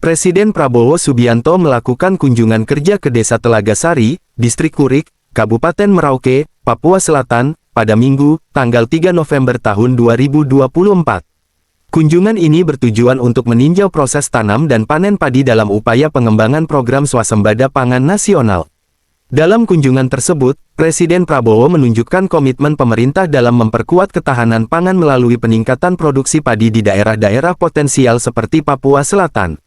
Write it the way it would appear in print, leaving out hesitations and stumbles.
Presiden Prabowo Subianto melakukan kunjungan kerja ke Desa Telaga Sari, Distrik Kurik, Kabupaten Merauke, Papua Selatan, pada Minggu, tanggal 3 November tahun 2024. Kunjungan ini bertujuan untuk meninjau proses tanam dan panen padi dalam upaya pengembangan program swasembada pangan nasional. Dalam kunjungan tersebut, Presiden Prabowo menunjukkan komitmen pemerintah dalam memperkuat ketahanan pangan melalui peningkatan produksi padi di daerah-daerah potensial seperti Papua Selatan.